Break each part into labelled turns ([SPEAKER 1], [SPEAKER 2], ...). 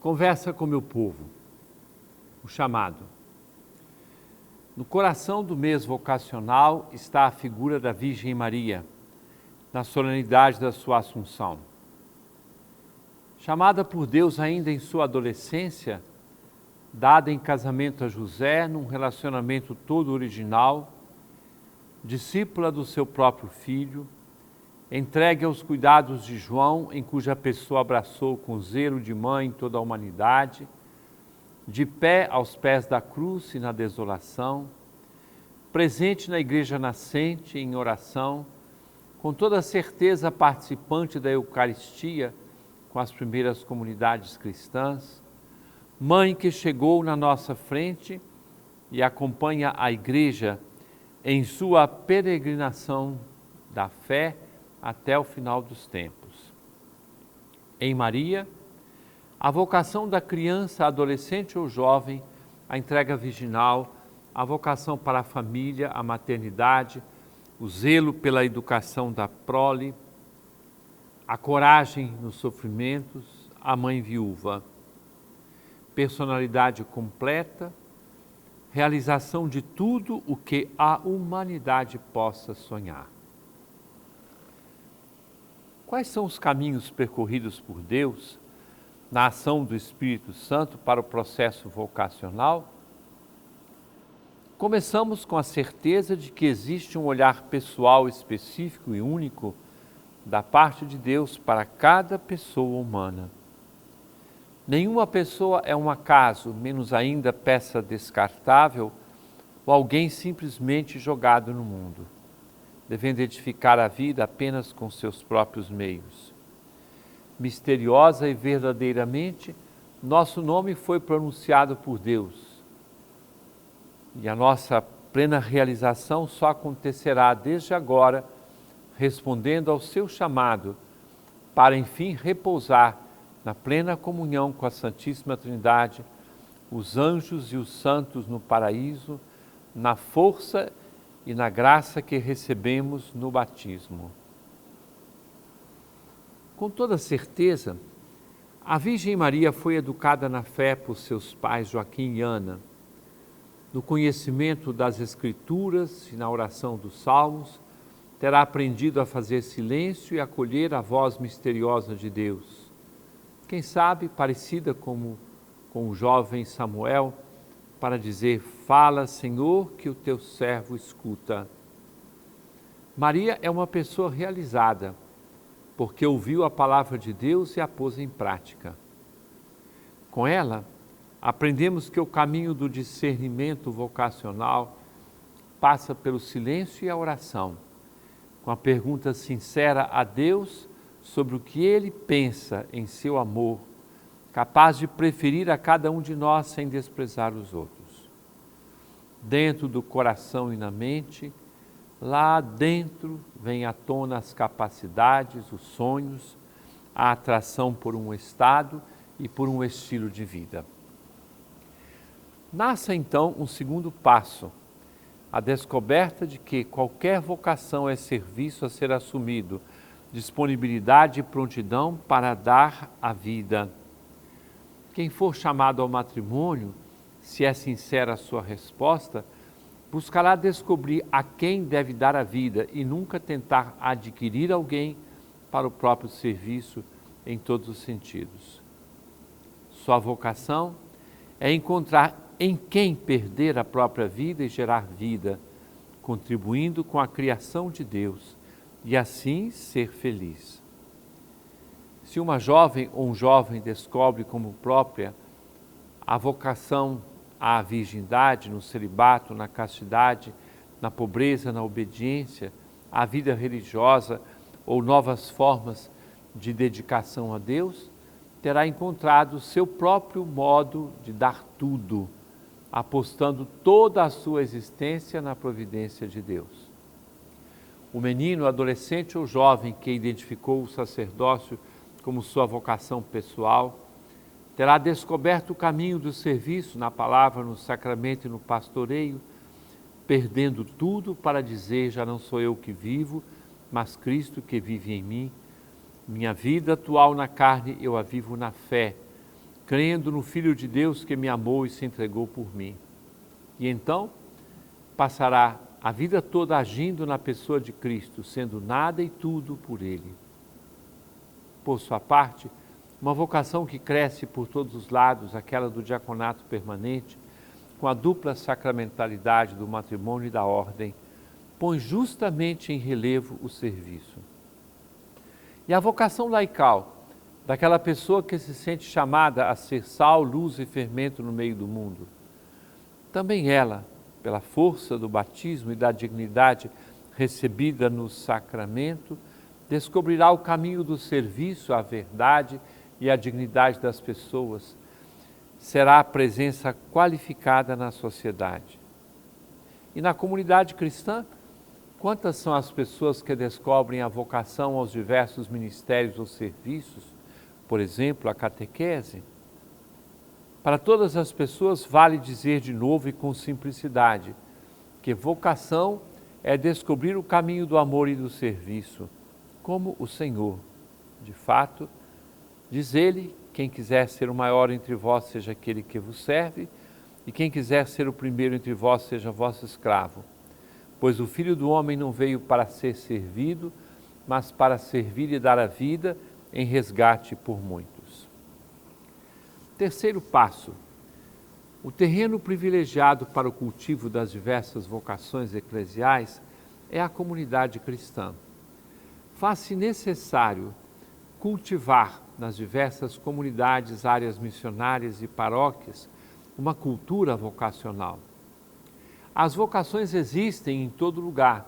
[SPEAKER 1] Conversa com meu povo, o chamado. No coração do mês vocacional está a figura da Virgem Maria, na solenidade da sua Assunção. Chamada por Deus ainda em sua adolescência, dada em casamento a José, num relacionamento todo original, discípula do seu próprio filho, entregue aos cuidados de João, em cuja pessoa abraçou com zelo de mãe toda a humanidade, de pé aos pés da cruz e na desolação, presente na igreja nascente em oração, com toda certeza participante da Eucaristia com as primeiras comunidades cristãs, mãe que chegou na nossa frente e acompanha a igreja em sua peregrinação da fé até o final dos tempos. Em Maria, a vocação da criança, adolescente ou jovem, a entrega virginal, a vocação para a família, a maternidade, o zelo pela educação da prole, a coragem nos sofrimentos, a mãe viúva. Personalidade completa, realização de tudo o que a humanidade possa sonhar. Quais são os caminhos percorridos por Deus na ação do Espírito Santo para o processo vocacional? Começamos com a certeza de que existe um olhar pessoal específico e único da parte de Deus para cada pessoa humana. Nenhuma pessoa é um acaso, menos ainda peça descartável ou alguém simplesmente jogado no mundo, devendo edificar a vida apenas com seus próprios meios. Misteriosa e verdadeiramente, nosso nome foi pronunciado por Deus. E a nossa plena realização só acontecerá desde agora, respondendo ao seu chamado, para enfim repousar na plena comunhão com a Santíssima Trindade, os anjos e os santos no paraíso, na força e na graça que recebemos no batismo. Com toda certeza, a Virgem Maria foi educada na fé por seus pais Joaquim e Ana, no conhecimento das Escrituras e na oração dos Salmos, terá aprendido a fazer silêncio e acolher a voz misteriosa de Deus. Quem sabe, parecida com o jovem Samuel, para dizer: fala, Senhor, que o teu servo escuta. Maria é uma pessoa realizada, porque ouviu a palavra de Deus e a pôs em prática. Com ela, aprendemos que o caminho do discernimento vocacional passa pelo silêncio e a oração, com a pergunta sincera a Deus sobre o que Ele pensa em seu amor, capaz de preferir a cada um de nós sem desprezar os outros. Dentro do coração e na mente, lá dentro vem à tona as capacidades, os sonhos, a atração por um estado e por um estilo de vida. Nasce então um segundo passo, a descoberta de que qualquer vocação é serviço a ser assumido, disponibilidade e prontidão para dar a vida. Quem for chamado ao matrimônio, se é sincera a sua resposta, buscará descobrir a quem deve dar a vida e nunca tentar adquirir alguém para o próprio serviço em todos os sentidos. Sua vocação é encontrar em quem perder a própria vida e gerar vida, contribuindo com a criação de Deus e assim ser feliz. Se uma jovem ou um jovem descobre como própria a vocação à virgindade, no celibato, na castidade, na pobreza, na obediência, à vida religiosa ou novas formas de dedicação a Deus, terá encontrado seu próprio modo de dar tudo, apostando toda a sua existência na providência de Deus. O menino, adolescente ou jovem que identificou o sacerdócio como sua vocação pessoal, terá descoberto o caminho do serviço na palavra, no sacramento e no pastoreio, perdendo tudo para dizer: já não sou eu que vivo, mas Cristo que vive em mim. Minha vida atual na carne eu a vivo na fé, crendo no Filho de Deus que me amou e se entregou por mim. E então passará a vida toda agindo na pessoa de Cristo, sendo nada e tudo por Ele. Por sua parte, uma vocação que cresce por todos os lados, aquela do diaconato permanente, com a dupla sacramentalidade do matrimônio e da ordem, põe justamente em relevo o serviço. E a vocação laical, daquela pessoa que se sente chamada a ser sal, luz e fermento no meio do mundo, também ela, pela força do batismo e da dignidade recebida no sacramento, descobrirá o caminho do serviço, a verdade e a dignidade das pessoas. Será a presença qualificada na sociedade. E na comunidade cristã, quantas são as pessoas que descobrem a vocação aos diversos ministérios ou serviços, por exemplo, a catequese? Para todas as pessoas vale dizer de novo e com simplicidade que vocação é descobrir o caminho do amor e do serviço, como o Senhor. De fato, diz Ele, quem quiser ser o maior entre vós seja aquele que vos serve, e quem quiser ser o primeiro entre vós seja vosso escravo. Pois o Filho do Homem não veio para ser servido, mas para servir e dar a vida em resgate por muitos. Terceiro passo. O terreno privilegiado para o cultivo das diversas vocações eclesiais é a comunidade cristã. Faz-se necessário cultivar nas diversas comunidades, áreas missionárias e paróquias uma cultura vocacional. As vocações existem em todo lugar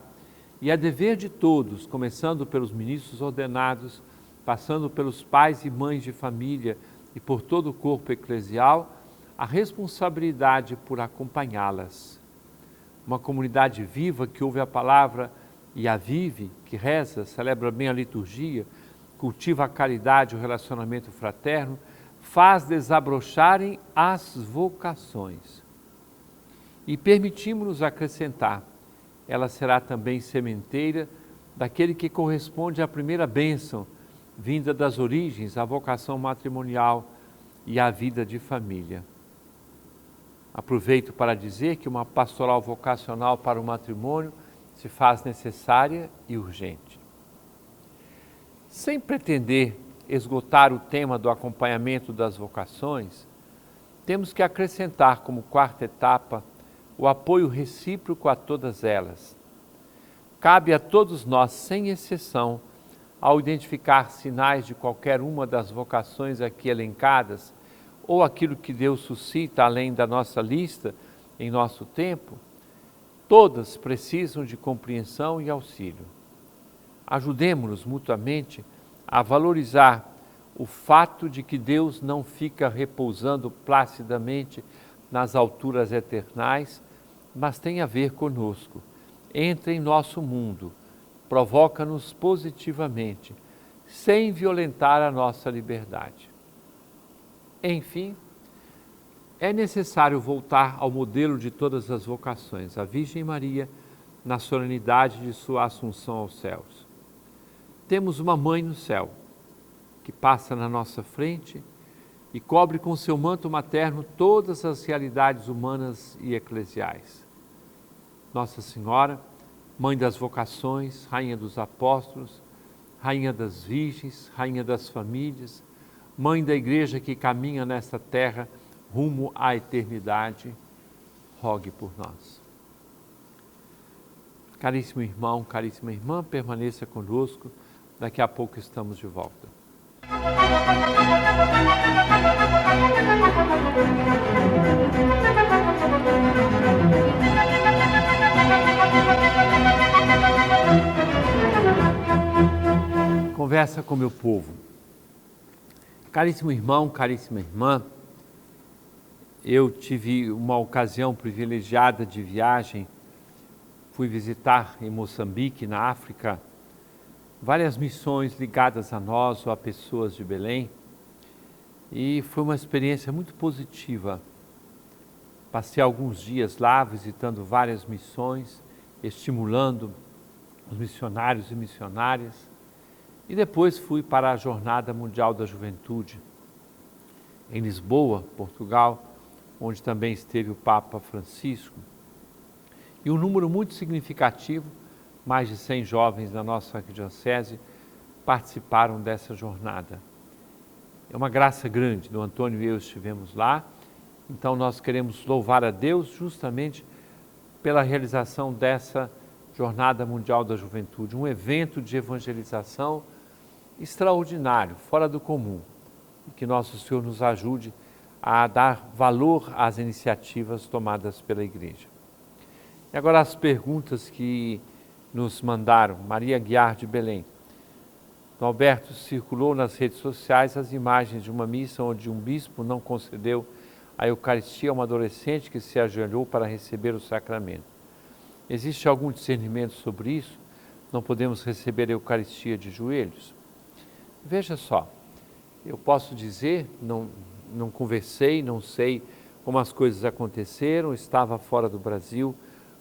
[SPEAKER 1] e é dever de todos, começando pelos ministros ordenados, passando pelos pais e mães de família e por todo o corpo eclesial, a responsabilidade por acompanhá-las. Uma comunidade viva que ouve a palavra e a vive, que reza, celebra bem a liturgia, cultiva a caridade, o relacionamento fraterno, faz desabrocharem as vocações. E permitimos-nos acrescentar, ela será também sementeira daquele que corresponde à primeira bênção, vinda das origens, a vocação matrimonial e a vida de família. Aproveito para dizer que uma pastoral vocacional para o matrimônio se faz necessária e urgente. Sem pretender esgotar o tema do acompanhamento das vocações, temos que acrescentar como quarta etapa o apoio recíproco a todas elas. Cabe a todos nós, sem exceção, ao identificar sinais de qualquer uma das vocações aqui elencadas, ou aquilo que Deus suscita além da nossa lista em nosso tempo, todas precisam de compreensão e auxílio. Ajudemo-nos mutuamente a valorizar o fato de que Deus não fica repousando placidamente nas alturas eternais, mas tem a ver conosco. Entra em nosso mundo, provoca-nos positivamente, sem violentar a nossa liberdade. Enfim, é necessário voltar ao modelo de todas as vocações, a Virgem Maria, na solenidade de sua assunção aos céus. Temos uma mãe no céu, que passa na nossa frente e cobre com seu manto materno todas as realidades humanas e eclesiais. Nossa Senhora, Mãe das vocações, Rainha dos apóstolos, Rainha das virgens, Rainha das famílias, Mãe da Igreja que caminha nesta terra rumo à eternidade, rogue por nós. Caríssimo irmão, caríssima irmã, permaneça conosco, daqui a pouco estamos de volta. Conversa com meu povo. Caríssimo irmão, caríssima irmã, eu tive uma ocasião privilegiada de viagem, fui visitar em Moçambique, na África, várias missões ligadas a nós ou a pessoas de Belém, e foi uma experiência muito positiva. Passei alguns dias lá visitando várias missões, estimulando os missionários e missionárias, e depois fui para a Jornada Mundial da Juventude. em Lisboa, Portugal, onde também esteve o Papa Francisco. E um número muito significativo, mais de 100 jovens da nossa arquidiocese, participaram dessa jornada. É uma graça grande, o Antônio e eu estivemos lá, então nós queremos louvar a Deus justamente pela realização dessa Jornada Mundial da Juventude, um evento de evangelização extraordinário, fora do comum, e que nosso Senhor nos ajude a dar valor às iniciativas tomadas pela Igreja. E agora as perguntas que nos mandaram. Maria Guiar de Belém. Dom Alberto, circulou nas redes sociais as imagens de uma missa onde um bispo não concedeu a Eucaristia a uma adolescente que se ajoelhou para receber o sacramento. Existe algum discernimento sobre isso? Não podemos receber a Eucaristia de joelhos? Veja só, eu posso dizer, não conversei, não sei como as coisas aconteceram, estava fora do Brasil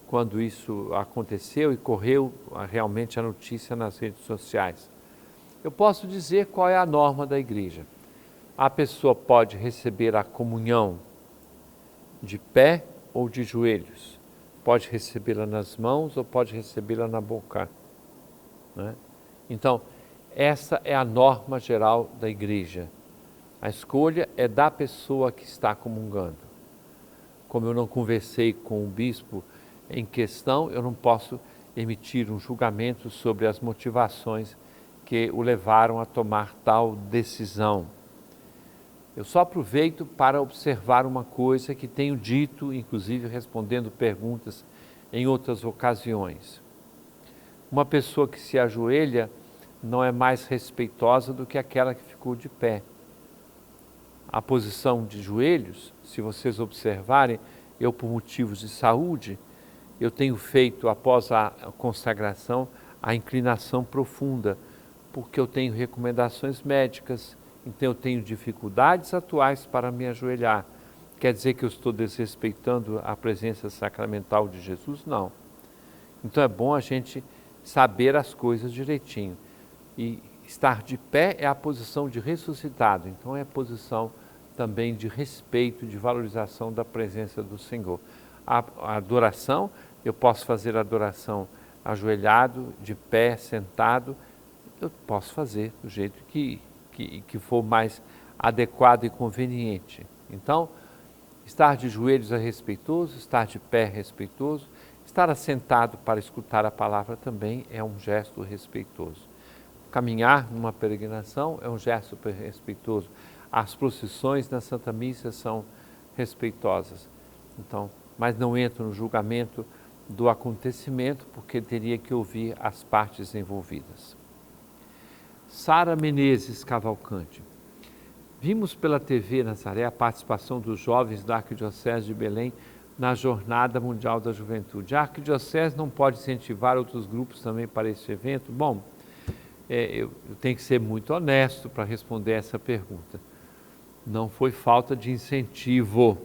[SPEAKER 1] quando isso aconteceu e correu realmente a notícia nas redes sociais. Eu posso dizer qual é a norma da Igreja. A pessoa pode receber a comunhão de pé ou de joelhos. Pode recebê-la nas mãos ou pode recebê-la na boca, né? Então, essa é a norma geral da Igreja. A escolha é da pessoa que está comungando. Como eu não conversei com o bispo em questão, eu não posso emitir um julgamento sobre as motivações que o levaram a tomar tal decisão. Eu só aproveito para observar uma coisa que tenho dito, inclusive respondendo perguntas em outras ocasiões. Uma pessoa que se ajoelha não é mais respeitosa do que aquela que ficou de pé. A posição de joelhos, se vocês observarem, eu por motivos de saúde, eu tenho feito após a consagração a inclinação profunda, porque eu tenho recomendações médicas, então eu tenho dificuldades atuais para me ajoelhar. Quer dizer que eu estou desrespeitando a presença sacramental de Jesus? Não. Então é bom a gente saber as coisas direitinho. E estar de pé é a posição de ressuscitado, então é a posição também de respeito, de valorização da presença do Senhor. A adoração, eu posso fazer a adoração ajoelhado, de pé, sentado, eu posso fazer do jeito que for mais adequado e conveniente. Então, estar de joelhos é respeitoso, estar de pé é respeitoso, estar assentado para escutar a palavra também é um gesto respeitoso. Caminhar numa peregrinação é um gesto super respeitoso. As procissões na Santa Missa são respeitosas. Então, mas não entro no julgamento do acontecimento, porque teria que ouvir as partes envolvidas. Sara Menezes Cavalcante. Vimos pela TV Nazaré a participação dos jovens da Arquidiocese de Belém na Jornada Mundial da Juventude. A Arquidiocese não pode incentivar outros grupos também para esse evento? Bom, eu tenho que ser muito honesto para responder essa pergunta. Não foi falta de incentivo.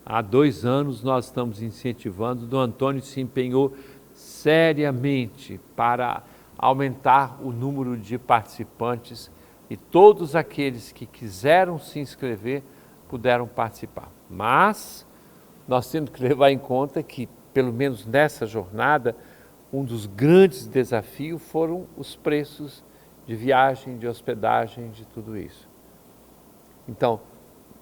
[SPEAKER 1] Há 2 anos nós estamos incentivando, Dom Antônio se empenhou seriamente para aumentar o número de participantes e todos aqueles que quiseram se inscrever puderam participar. Mas nós temos que levar em conta que, pelo menos nessa jornada, um dos grandes desafios foram os preços de viagem, de hospedagem, de tudo isso. Então,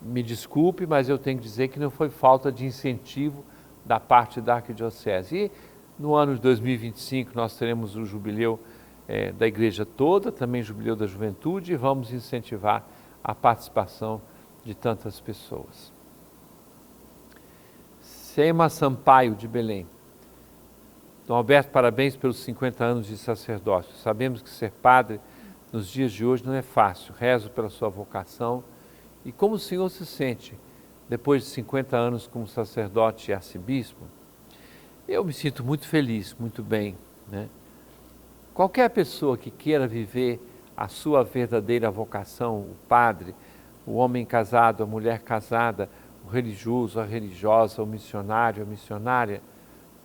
[SPEAKER 1] me desculpe, mas eu tenho que dizer que não foi falta de incentivo da parte da Arquidiocese. E no ano de 2025 nós teremos o jubileu da igreja toda, também o jubileu da juventude, e vamos incentivar a participação de tantas pessoas. Sema Sampaio, de Belém. Dom Alberto, parabéns pelos 50 anos de sacerdócio. Sabemos que ser padre nos dias de hoje não é fácil. Rezo pela sua vocação. E como o senhor se sente depois de 50 anos como sacerdote e arcebispo? Eu me sinto muito feliz, muito bem, né? Qualquer pessoa que queira viver a sua verdadeira vocação, o padre, o homem casado, a mulher casada, o religioso, a religiosa, o missionário, a missionária,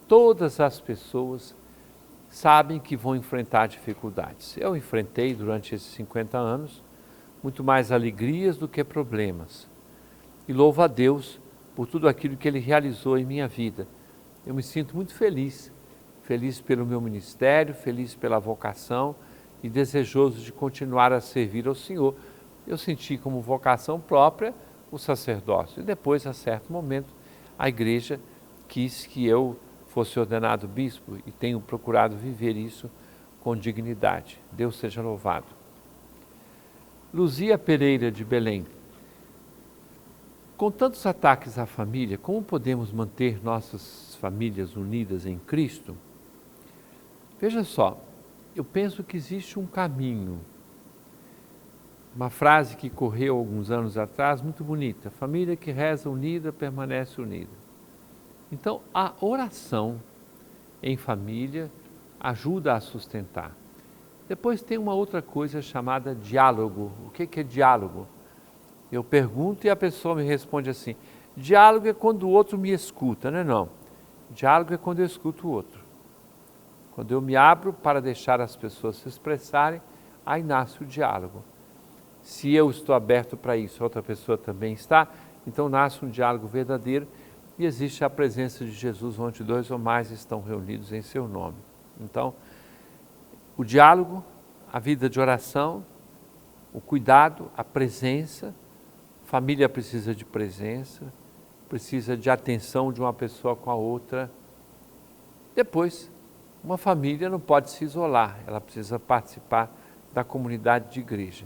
[SPEAKER 1] todas as pessoas sabem que vão enfrentar dificuldades. Eu enfrentei durante esses 50 anos, muito mais alegrias do que problemas. E louvo a Deus por tudo aquilo que Ele realizou em minha vida. Eu me sinto muito feliz, feliz pelo meu ministério, feliz pela vocação e desejoso de continuar a servir ao Senhor. Eu senti como vocação própria o sacerdócio e depois, a certo momento, a igreja quis que eu fosse ordenado bispo e tenho procurado viver isso com dignidade. Deus seja louvado. Luzia Pereira, de Belém. Com tantos ataques à família, como podemos manter nossas famílias unidas em Cristo? Veja só, eu penso que existe um caminho. Uma frase que correu alguns anos atrás, muito bonita: família que reza unida permanece unida. Então, a oração em família ajuda a sustentar. Depois tem uma outra coisa chamada diálogo. O que é diálogo? Eu pergunto e a pessoa me responde assim: diálogo é quando o outro me escuta, não. Diálogo é quando eu escuto o outro. Quando eu me abro para deixar as pessoas se expressarem, aí nasce o diálogo. Se eu estou aberto para isso, a outra pessoa também está, então nasce um diálogo verdadeiro e existe a presença de Jesus onde 2 ou mais estão reunidos em seu nome. Então, o diálogo, a vida de oração, o cuidado, a presença. Família precisa de presença, precisa de atenção de uma pessoa com a outra. Depois, uma família não pode se isolar, ela precisa participar da comunidade de igreja.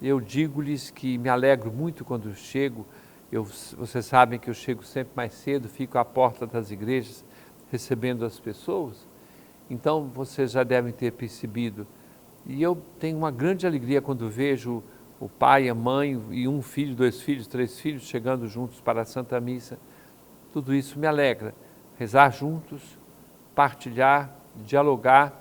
[SPEAKER 1] Eu digo-lhes que me alegro muito quando chego, vocês sabem que eu chego sempre mais cedo, fico à porta das igrejas recebendo as pessoas, então vocês já devem ter percebido. E eu tenho uma grande alegria quando vejo o pai, a mãe e um filho, 2 filhos, 3 filhos chegando juntos para a Santa Missa. Tudo isso me alegra. Rezar juntos, partilhar, dialogar.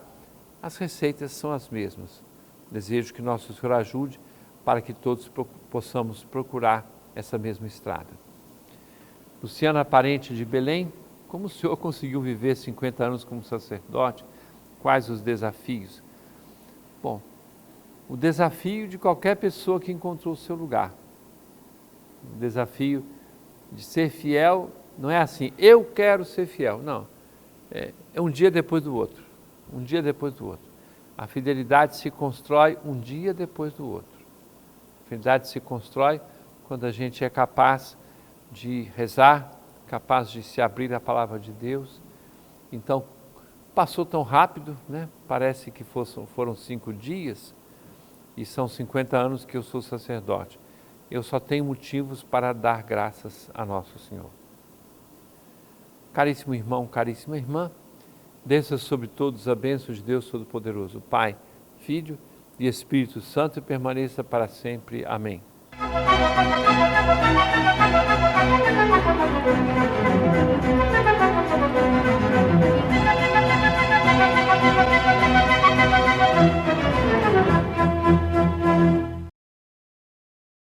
[SPEAKER 1] As receitas são as mesmas. Desejo que Nosso Senhor ajude para que todos possamos procurar essa mesma estrada. Luciana Parente, de Belém. Como o senhor conseguiu viver 50 anos como sacerdote? Quais os desafios? Bom, o desafio de qualquer pessoa que encontrou o seu lugar. O desafio de ser fiel não é assim, eu quero ser fiel. Não, é um dia depois do outro. Um dia depois do outro. A fidelidade se constrói um dia depois do outro. A fidelidade se constrói quando a gente é capaz de rezar, capaz de se abrir à palavra de Deus. Então, passou tão rápido, né? Parece que foram 5 dias, e são 50 anos que eu sou sacerdote. Eu só tenho motivos para dar graças a Nosso Senhor. Caríssimo irmão, caríssima irmã, desça sobre todos a bênção de Deus Todo-Poderoso, Pai, Filho e Espírito Santo, e permaneça para sempre. Amém.